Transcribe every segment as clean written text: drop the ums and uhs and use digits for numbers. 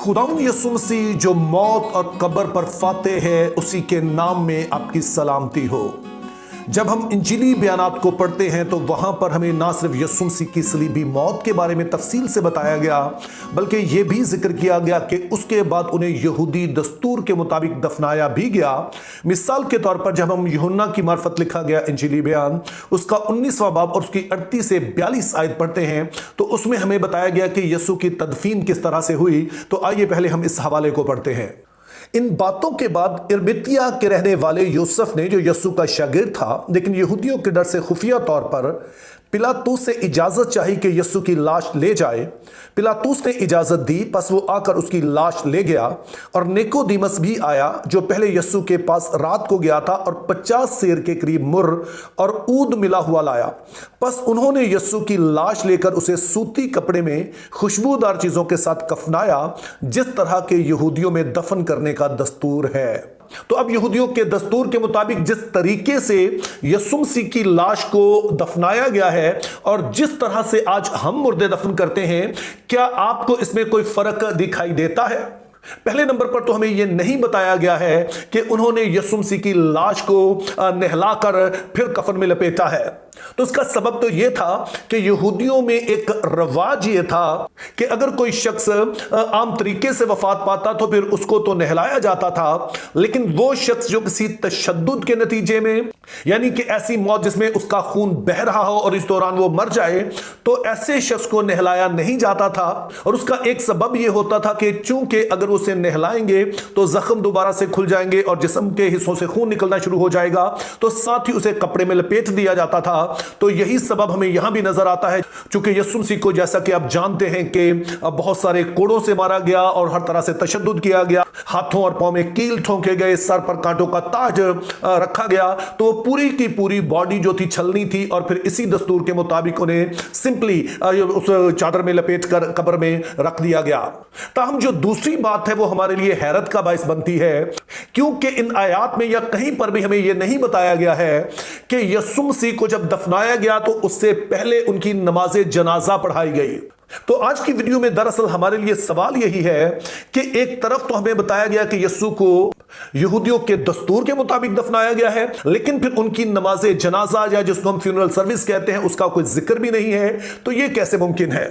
खुदावंद यीशु मसीह जो मौत और कब्र पर फाते है, उसी के नाम में आपकी सलामती हो। जब हम इंजीली बयानात को पढ़ते हैं तो वहां पर हमें ना सिर्फ यीशु मसीह की सलीबी मौत के बारे में तफसील से बताया गया, बल्कि यह भी जिक्र किया गया कि उसके बाद उन्हें यहूदी दस्तूर के मुताबिक दफनाया भी गया। मिसाल के तौर पर जब हम यूहन्ना की मार्फत लिखा गया इंजीली बयान उसका 19वां बाब और उसकी 38 से 42 आयत पढ़ते हैं तो उसमें हमें बताया गया कि यीशु की तदफीन किस तरह से हुई। तो आइए पहले हम इस हवाले को पढ़ते हैं। इन बातों के बाद इरमितिया के रहने वाले यूसुफ ने, जो यीशु का शागिर्द था लेकिन यहूदियों के डर से खुफिया तौर पर पिलातूस से इजाजत चाही कि यीशु की लाश ले जाए। पिलातूस ने इजाजत दी, बस वो आकर उसकी लाश ले गया। और निकोदीमस भी आया जो पहले यीशु के पास रात को गया था और 50 सेर के करीब मुर्र और ऊद मिला हुआ लाया। बस उन्होंने यीशु की लाश लेकर उसे सूती कपड़े में खुशबूदार चीजों के साथ कफनाया, जिस तरह के यहूदियों में दफन करने का दस्तूर है। तो अब यहूदियों के दस्तूर के मुताबिक जिस तरीके से यीशु मसीह की लाश को दफनाया गया है और जिस तरह से आज हम मुर्दे दफन करते हैं, क्या आपको इसमें कोई फर्क दिखाई देता है? पहले नंबर पर तो हमें यह नहीं बताया गया है कि उन्होंने यीशु मसीह की लाश को नहलाकर फिर कफन में लपेटा है। तो इसका सबब तो यह था कि यहूदियों में एक रवाज यह था कि अगर कोई शख्स आम तरीके से वफात पाता तो फिर उसको तो नहलाया जाता था, लेकिन वो शख्स जो किसी तशद्दुद के नतीजे में, यानी कि ऐसी मौत जिसमें उसका खून बह रहा हो और इस दौरान वो मर जाए, तो ऐसे शख्स को नहलाया नहीं जाता था। और उसका एक सबब यह होता था कि चूंकि अगर उसे नहलाएंगे तो जख्म दोबारा से खुल जाएंगे और जिस्म के हिस्सों से खून निकलना शुरू हो जाएगा, तो साथ ही उसे कपड़े में लपेट दिया जाता था। तो यही सबब हमें यहां भी नजर आता है, चूंकि यीशु मसीह को जैसा कि आप जानते हैं कि बहुत सारे कोड़ों से मारा गया और हर तरह से तशद्दुद किया गया, हाथों और पांव में कील ठोंके गए, सर पर कांटों का ताज रखा गया, तो वो पूरी की पूरी बॉडी जो थी छलनी थी। और फिर इसी दस्तूर के मुताबिक उन्हें सिंपली उस चादर में लपेट कर कब्र में रख दिया गया। ताहम जो दूसरी बात है वो हमारे लिए हैरत का बायस बनती है, क्योंकि इन आयात में या कहीं पर भी हमें यह नहीं बताया गया है कि यीशु मसीह को जब दफनाया गया तो उससे पहले उनकी नमाज़े जनाजा पढ़ाई गई। तो आज की वीडियो में दरअसल हमारे लिए सवाल यही है कि एक तरफ तो हमें बताया गया कि यीशु को यहूदियों के दस्तूर के मुताबिक दफनाया गया है, लेकिन फिर उनकी नमाज़े जनाजा या जिसको हम फ्यूनरल सर्विस कहते हैं उसका कोई जिक्र भी नहीं है। तो यह कैसे मुमकिन है?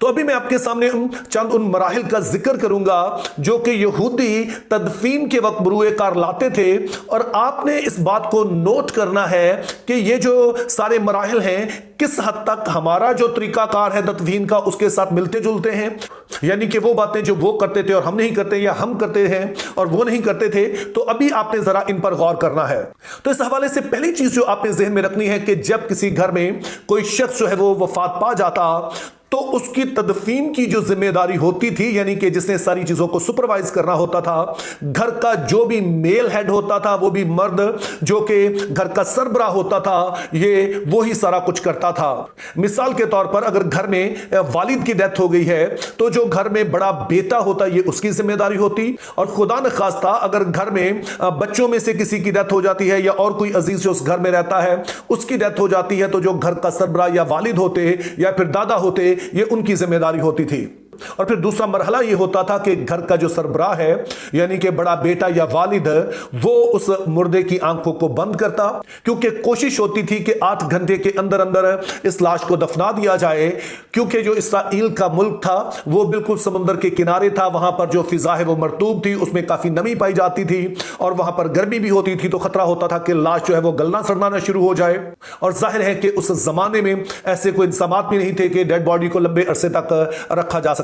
तो अभी मैं आपके सामने चंद उन मराहिल का जिक्र करूंगा जो कि यहूदी तदफीन के वक्त बरूए कार लाते थे, और आपने इस बात को नोट करना है कि ये जो सारे मराहिल हैं किस हद तक हमारा जो तरीकाकार है तदफीन का उसके साथ मिलते जुलते हैं। यानी कि वो बातें जो वो करते थे और हम नहीं करते, या हम करते हैं और वो नहीं करते थे। तो अभी आपने जरा इन पर गौर करना है। तो इस हवाले से पहली चीज जो आपने ज़हन में रखनी है कि जब किसी घर में कोई शख्स जो है वो वफात पा जाता तो उसकी तदफीन की जो जिम्मेदारी होती थी, यानी कि जिसने सारी चीजों को सुपरवाइज करना होता था, घर का जो भी मेल हेड होता था, वो भी मर्द जो कि घर का सरबराह होता था, ये वो ही सारा कुछ करता था। मिसाल के तौर पर अगर घर में वालिद की डेथ हो गई है तो जो घर में बड़ा बेटा होता ये उसकी जिम्मेदारी होती, और खुदा न खास्ता अगर घर में बच्चों में से किसी की डेथ हो जाती है या और कोई अजीज जो उस घर में रहता है उसकी डेथ हो जाती है, तो जो घर का सरबराह या वालिद होते या फिर दादा होते, ये उनकी जिम्मेदारी होती थी। और फिर दूसरा मरहला ये होता था कि घर का जो सरबराह है यानी कि बड़ा बेटा या वालिद, वो उस मुर्दे की आंखों को बंद करता, क्योंकि कोशिश होती थी कि 8 घंटे के अंदर अंदर इस लाश को दफना दिया जाए, क्योंकि जो इसराइल का मुल्क था वो बिल्कुल समुद्र के किनारे था। वहां पर जो फिजा है वो मरतूब थी, उसमें काफी नमी पाई जाती थी और वहां पर गर्मी भी होती थी, तो खतरा होता था कि लाश जो है वो गलना सड़ना शुरू हो जाए। और जाहिर है कि उस जमाने में ऐसे कोई इंतजामात भी नहीं थे कि डेड बॉडी को लंबे अरसे तक रखा जा सके।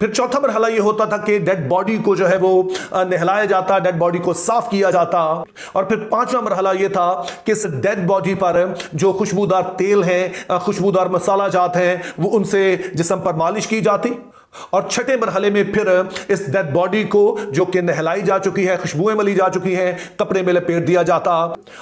फिर चौथा मरहला यह होता था कि डेड बॉडी को जो है वो नहलाया जाता, डेड बॉडी को साफ किया जाता। और फिर पांचवा मरहला यह था कि इस डेड बॉडी पर जो खुशबूदार तेल है, खुशबूदार मसाला जात हैं, वो उनसे जिस्म पर मालिश की जाती। और छठे मरहले में फिर इस डेड बॉडी को जो कि नहलाई जा चुकी है, खुशबुएं मली जा चुकी हैं, कपड़े में लपेट दिया जाता।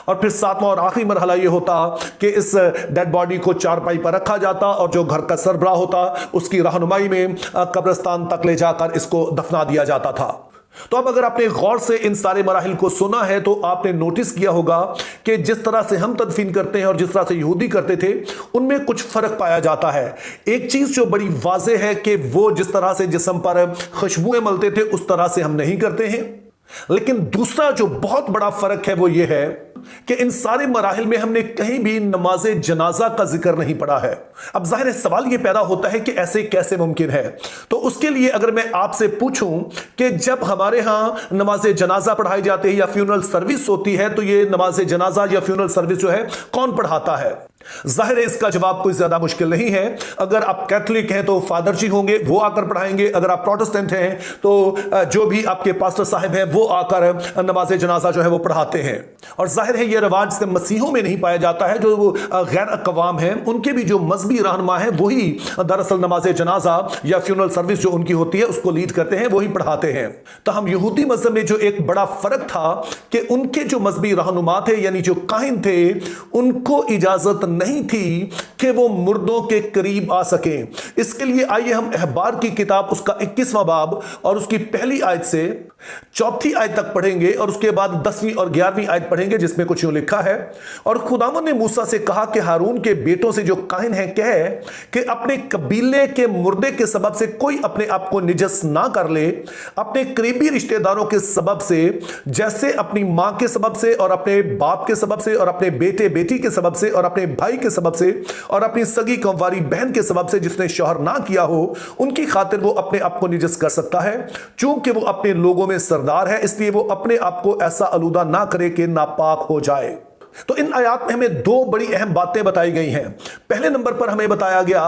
और फिर सातवां और आखिरी मरहला यह होता कि इस डेड बॉडी को चारपाई पर रखा जाता और जो घर का सरबराह होता उसकी रहनुमाई में कब्रिस्तान तक ले जाकर इसको दफना दिया जाता था। तो अब अगर आपने गौर से इन सारे मराहिल को सुना है तो आपने नोटिस किया होगा कि जिस तरह से हम तदफीन करते हैं और जिस तरह से यहूदी करते थे उनमें कुछ फर्क पाया जाता है। एक चीज जो बड़ी वाज़ेह है कि वो जिस तरह से जिस्म पर खुशबुएं मलते थे उस तरह से हम नहीं करते हैं। लेकिन दूसरा जो बहुत बड़ा फर्क है वो ये है कि इन सारे मराहिल में हमने कहीं भी नमाज जनाजा का जिक्र नहीं पढ़ा है। अब जाहिर है सवाल यह पैदा होता है कि ऐसे कैसे मुमकिन है। तो उसके लिए अगर मैं आपसे पूछूं कि जब हमारे यहां नमाज जनाजा पढ़ाई जाती है या फ्यूनरल सर्विस होती है तो ये नमाज जनाजा या फ्यूनरल सर्विस जो है कौन पढ़ाता है? जाहिर है इसका जवाब कोई ज्यादा मुश्किल नहीं है। अगर आप कैथोलिक हैं तो फादर जी होंगे, वो आकर पढ़ाएंगे। अगर आप प्रोटेस्टेंट हैं तो जो भी आपके पास्टर साहब हैं वो आकर नमाज जनाजा जो है वो पढ़ाते हैं। और जाहिर है ये रवाज से मसीहों में नहीं पाया जाता है। जो गैर अक़वाम हैं उनके भी जो मजहबी रहनुमा है वही दरअसल नमाज जनाजा या फ्यूनरल सर्विस जो उनकी होती है उसको लीड करते हैं, वही पढ़ाते हैं। तो हम यहूदी मजहब में जो एक बड़ा फर्क था कि उनके जो मजहबी रहनुमा थे यानी जो काहिन थे उनको इजाजत नहीं थी कि वो मुर्दों के करीब आ सके। इसके लिए आइए हम अहबार की किताब उसका 21वां बाब और उसकी पहली आयत से चौथी आयत तक पढ़ेंगे और उसके बाद 10वीं और 11वीं आयत पढ़ेंगे जिसमें कुछ यूं लिखा है। और खुदावंद ने मूसा से कहा कि हारून के बेटों से जो काहिन है कहे कि अपने कबीले के मुर्दे के सबब से कोई अपने आप को निजस ना कर ले, अपने करीबी रिश्तेदारों के सबब से, जैसे अपनी मां के सबब से और अपने बाप के सबब से और अपने बेटे बेटी के सबब से और अपने भाई के सबब से और अपनी सगी कंवारी बहन के सबब से जिसने शौहर ना किया हो उनकी खातिर वो अपने आप को निजस कर सकता है। चूंकि वो अपने लोगों में सरदार है इसलिए वो अपने आप को ऐसा आलूदा ना करे कि नापाक हो जाए। तो इन आयात में हमें दो बड़ी अहम बातें बताई गई हैं। पहले नंबर पर हमें बताया गया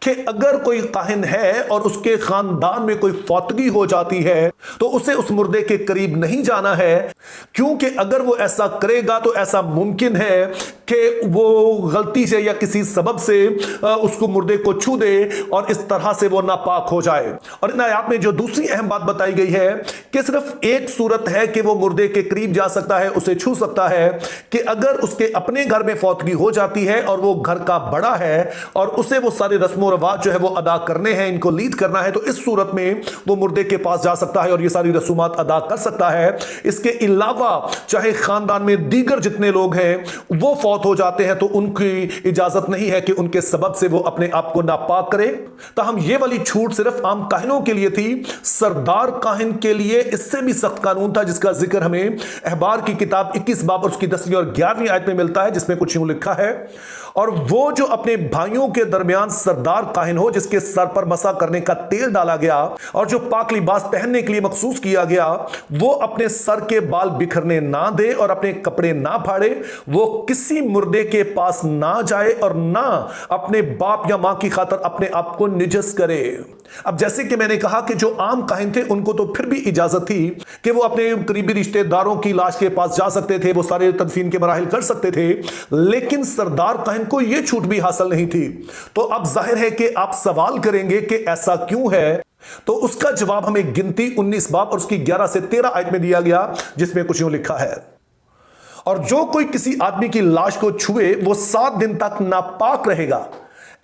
कि अगर कोई काहिन है और उसके खानदान में कोई फौतगी हो जाती है तो उसे उस मुर्दे के करीब नहीं जाना है, क्योंकि अगर वो ऐसा करेगा तो ऐसा मुमकिन है कि वो गलती से या किसी सबब से उसको मुर्दे को छू दे और इस तरह से वो नापाक हो जाए। और इन आयात में जो दूसरी अहम बात बताई गई है कि सिर्फ एक सूरत है कि वो मुर्दे के करीब जा सकता है, उसे छू सकता है, कि अगर उसके अपने घर में फौतगी हो जाती है और वो घर का बड़ा है और उसे वो सारे रस्मों रवाज जो है वो अदा करने हैं, इनको लीड करना है, तो इस सूरत में वो मुर्दे के पास जा सकता है और ये सारी रसूमात अदा कर सकता है। इसके अलावा चाहे खानदान में दीगर जितने लोग हैं वो फौत हो जाते हैं तो उनकी इजाजत नहीं है कि उनके सबब से वो अपने आप को नापाक करे। तो हम ये वाली छूट सिर्फ आम काहिनों के लिए थी। सरदार काहिन के लिए इससे भी सख्त कानून था जिसका जिक्र हमें अहबार की किताब 21 बाब और उसकी 10वीं और 11वीं आयत में मिलता है, जिसमें कुछ यूं लिखा है, और वो जो अपने भाइयों के दरमियान सरदार काहिन हो जिसके सर पर मसा करने का तेल डाला गया और जो पाक लिबास पहनने के लिए मखसूस किया गया, वो अपने सर के बाल बिखरने ना दे और अपने कपड़े ना फाड़े, वो किसी मुर्दे के पास ना जाए और ना अपने बाप या मां की खातर अपने आप को निजस करे। अब जैसे कि मैंने कहा कि जो आम काहिन थे उनको तो फिर भी इजाजत थी कि वो अपने करीबी रिश्तेदारों की लाश के पास जा सकते थे, वो सारे तदफीन के मराहिल कर सकते थे, लेकिन सरदार काहिन को यह छूट भी हासिल नहीं थी। तो अब जाहिर है कि आप सवाल करेंगे कि ऐसा क्यों है, तो उसका जवाब हमें गिनती 19 बाब और उसकी 11 से 13 आयत में दिया गया, जिसमें कुछ यूं लिखा है, और जो कोई किसी आदमी की लाश को छुए वो 7 दिन तक नापाक रहेगा।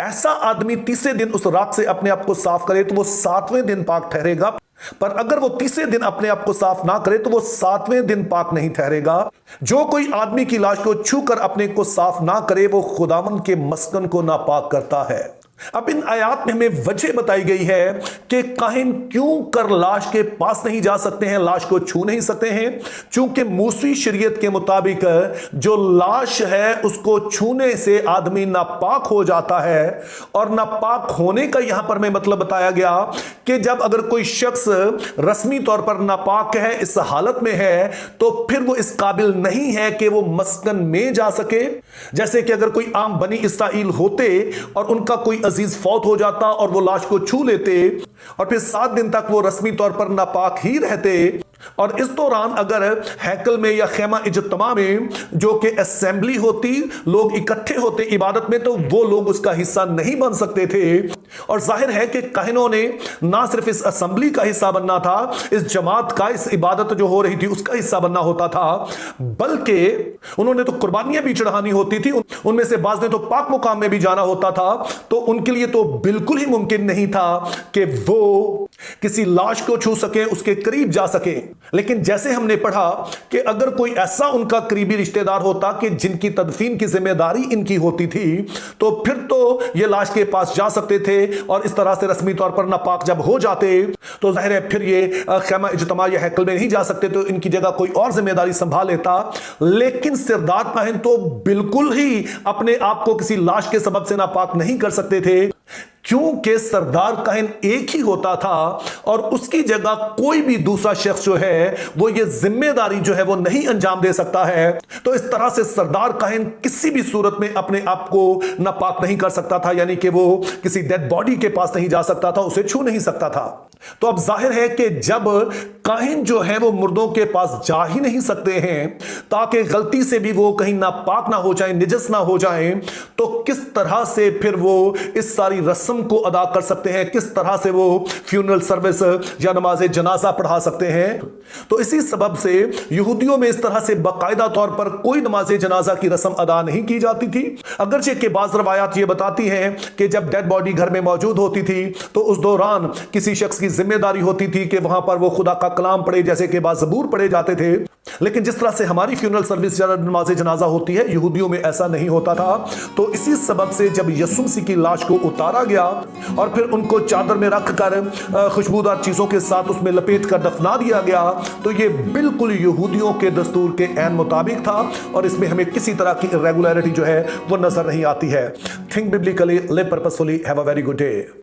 ऐसा आदमी तीसरे दिन उस राख से अपने आप को साफ करे तो वो 7वें दिन पाक ठहरेगा, पर अगर वो तीसरे दिन अपने आप को साफ ना करे तो वो 7वें दिन पाक नहीं ठहरेगा। जो कोई आदमी की लाश को छूकर अपने को साफ ना करे वो खुदावंद के मस्कन को नापाक करता है। अब इन आयात में हमें वजह बताई गई है कि काहिन क्यों कर लाश के पास नहीं जा सकते हैं, लाश को छू नहीं सकते हैं, चूंकि मूसी शरीयत के मुताबिक जो लाश है उसको छूने से आदमी नापाक हो जाता है। और नापाक होने का यहां पर मैं मतलब बताया गया कि जब अगर कोई शख्स रस्मी तौर पर नापाक है, इस हालत में है, तो फिर वो इस काबिल नहीं है कि वो मस्कन में जा सके। जैसे कि अगर कोई आम बनी इसराइल होते और उनका कोई अजीज फौत हो जाता और वो लाश को छू लेते और फिर 7 दिन तक वो रस्मी तौर पर नापाक ही रहते, और इस दौरान अगर हैकल में या खेमा इज्तिमा में जो कि असेंबली होती, लोग इकट्ठे होते इबादत में, तो वो लोग उसका हिस्सा नहीं बन सकते थे। और जाहिर है कि काहिनों ने ना सिर्फ इस असेंबली का हिस्सा बनना था, इस जमात का, इस इबादत जो हो रही थी उसका हिस्सा बनना होता था, बल्कि उन्होंने तो कुर्बानियां भी चढ़ानी होती थी, उनमें से बाज ने तो पाक मुकाम में भी जाना होता था। तो उनके लिए तो बिल्कुल ही मुमकिन नहीं था कि वो किसी लाश को छू सके, उसके करीब जा सके। लेकिन जैसे हमने पढ़ा कि अगर कोई ऐसा उनका करीबी रिश्तेदार होता कि जिनकी तदफीन की जिम्मेदारी इनकी होती थी, तो फिर तो ये लाश के पास जा सकते थे और इस तरह से रस्मी तौर पर नापाक जब हो जाते तो जाहिर है फिर ये खैमा इज्तिमा या हैकल में नहीं जा सकते, तो इनकी जगह कोई और जिम्मेदारी संभाल लेता। लेकिन सरदार काहिन तो बिल्कुल ही अपने आप को किसी लाश के सबब से नापाक नहीं कर सकते थे, क्योंकि सरदार काहिन एक ही होता था और उसकी जगह कोई भी दूसरा शख्स जो है वो ये जिम्मेदारी जो है वो नहीं अंजाम दे सकता है। तो इस तरह से सरदार काहिन किसी भी सूरत में अपने आप को नापाक नहीं कर सकता था, यानी कि वो किसी डेड बॉडी के पास नहीं जा सकता था, उसे छू नहीं सकता था। तो अब जाहिर है कि जब काहिन जो है वो मुर्दों के पास जा ही नहीं सकते हैं ताकि गलती से भी वो कहीं नापाक ना हो जाए, निजस ना हो जाए, तो किस तरह से फिर वो इस सारी रस्म को अदा कर सकते हैं, किस तरह से वो फ्यूनरल सर्विस या नमाज जनाजा पढ़ा सकते हैं। तो इसी सबब से यहूदियों में इस तरह से बाकायदा तौर पर कोई नमाज जनाजा की रस्म अदा नहीं की जाती थी। अगरचे के बाज़ रवायात ये बताती हैं कि जब डेड बॉडी घर में मौजूद होती थी तो उस दौरान किसी शख्स की जिम्मेदारी होती थी कि वहां पर वो खुदा का कलाम पढ़े, जैसे कि बाज़बूर पढ़े जाते थे। लेकिन जिस तरह से हमारी फ्यूनरल सर्विस या नमाज जनाजा होती है, यहूदियों में ऐसा नहीं होता था। तो इसी सबब से जब यीशु मसीह की लाश को उतारा गया और फिर उनको चादर में रखकर खुशबूदार चीजों के साथ उसमें लपेट कर दफना दिया गया, तो ये बिल्कुल यहूदियों के दस्तूर के ऐन मुताबिक था और इसमें हमें किसी तरह की इर्रेगुलरिटी जो है वो नजर नहीं आती है। Think biblically, live purposefully, have a very good day.